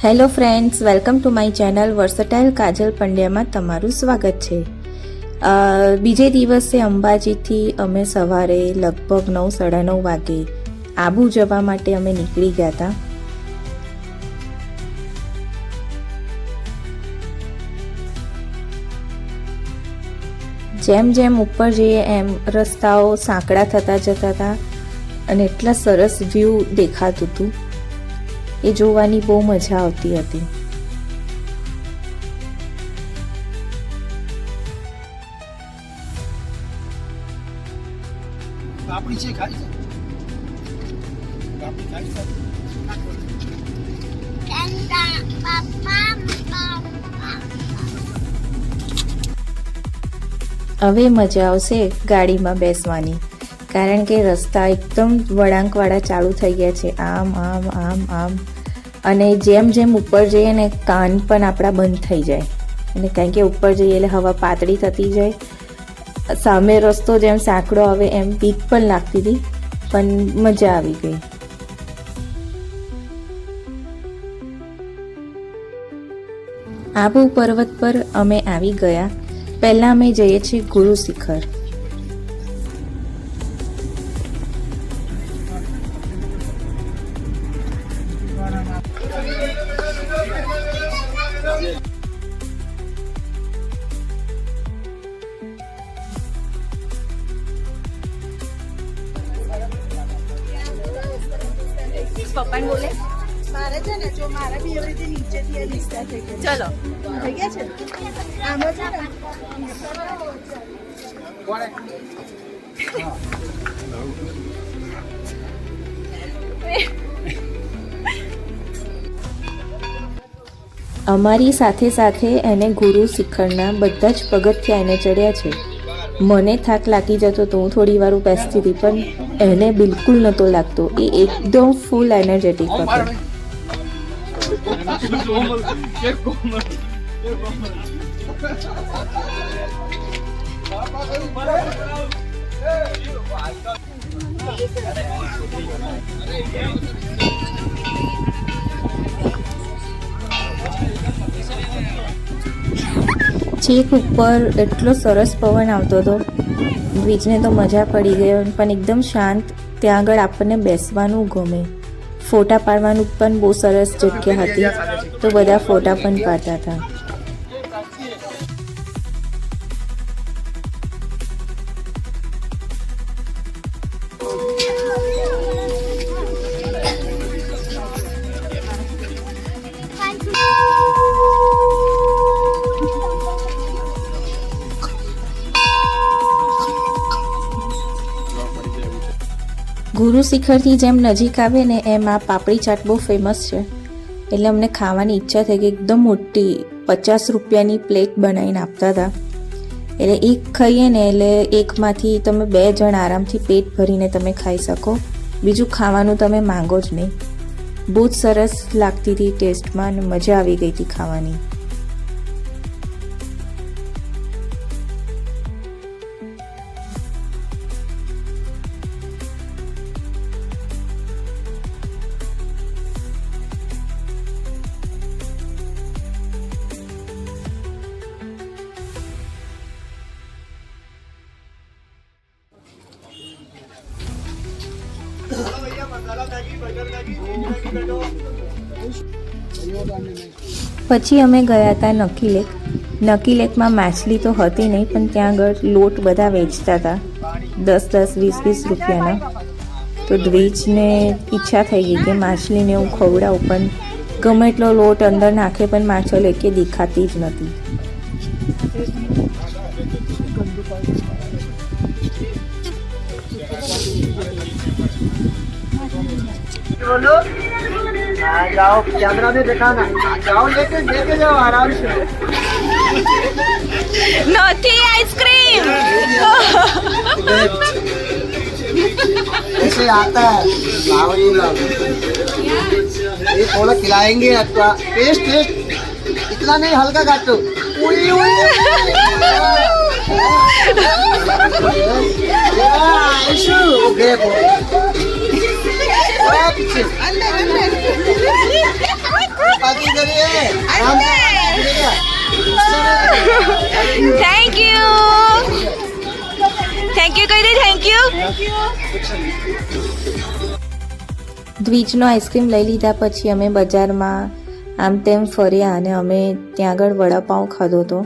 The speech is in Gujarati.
Hello friends, welcome to my channel versatile Kajal પંડ્યામાં તમારું સ્વાગત છે। બીજે દિવસે અંબાજીથી અમે સવારે લગભગ 9:30 વાગે આબુ જવા માટે અમે નીકળી ગયા હતા। જેમ જેમ ઉપર જઈએ એમ રસ્તાઓ સાંકડા થતા જતા હતા અને એટલા સરસ વ્યૂ દેખાતું હતું, એ જોવાની બહુ મજા આવતી હતી। આપણી છે ખાઈ છે આપણી ખાઈ છે હવે મજા આવશે ગાડીમાં બેસવાની, કારણ કે રસ્તા એકદમ વળાંકવાળા ચાલુ થઈ ગયા છે, આમ આમ આમ આમ, અને જેમ જેમ ઉપર જઈએ ને કાન પણ આપણા બંધ થઈ જાય, અને કારણ કે ઉપર જઈએ એટલે હવા પાતળી થતી જાય, સામે રસ્તો જેમ સાંકડો આવે એમ બીક પણ લાગતી હતી, પણ મજા આવી ગઈ। આબુ પર્વત પર અમે આવી ગયા। પહેલાં અમે જઈએ છીએ ગુરુ શિખર। પપ્પાને બોલે મારે છે ને, જો મારા બી એવી રીતે નીચેથી આ લિસ્ટા થઈ ગયા, ચલો થઈ ગયા છે આમાં છે ને અમારી સાથે સાથે એને ગુરુ શિખરના બધા જ પગથિયા એને ચડ્યા છે। મને થાક લાગી જતો તો હું થોડી વાર બેસતી હતી, પણ એને બિલકુલ નહોતો લાગતો, એ એકદમ ફૂલ એનર્જેટિક હતો। છેક ઉપર એટલો સરસ પવન આવતો હતો, દ્વિજને તો મજા પડી ગઈ, પણ એકદમ શાંત, ત્યાં આગળ આપણને બેસવાનું ગમે, ફોટા પાડવાનું પણ બહુ સરસ જગ્યા હતી, તો બધા ફોટા પણ પાડતા હતા। ગુરુ શિખરથી જેમ નજીક આવે ને એમ આ પાપડી ચાટ બહુ ફેમસ છે, એટલે અમને ખાવાની ઈચ્છા થઈ કે એકદમ મોટી 50 રૂપિયાની પ્લેટ બનાવીને આપતા હતા, એટલે એક ખાઈએ ને એટલે એકમાંથી તમે 2 જણ આરામથી પેટ ભરીને તમે ખાઈ શકો, બીજું ખાવાનું તમે માંગો જ નહીં। બહુ જ સરસ લાગતી હતી ટેસ્ટમાં, અને મજા આવી ગઈ હતી ખાવાની। પછી અમે ગયા હતા નકી લેક। નકી લેકમાં માછલી તો હતી નહીં, પણ ત્યાં આગળ લોટ બધા વેચતા હતા 10-10, 20-20 રૂપિયાના, તો દ્વિજને ઈચ્છા થઈ ગઈ કે માછલીને હું ખવડાવું, પણ ગમે એટલો લોટ અંદર નાખે પણ માછલ એકે દેખાતી જ નથી। बोलो आ जाओ, कैमरा में दिखाना, जाओ लेके जाओ आराम से। નથી આઈસ્ક્રીમ ऐसे आता है लाओ, ये लाओ, ये थोड़ा खिलाएंगे आपका, टेस्ट टेस्ट इतना नहीं, हल्का काटो। उई उई आयशु ओके पीछे अंदर अंदर आराम से गिरेगा। થેન્ક યુ કહી દે થેન્ક યુ. દ્વિજનો આઈસ્ક્રીમ લઈ લીધા પછી અમે બજારમાં આમ તેમ ફર્યા અને અમે ત્યાં આગળ વડાપાઉં ખાધો હતો.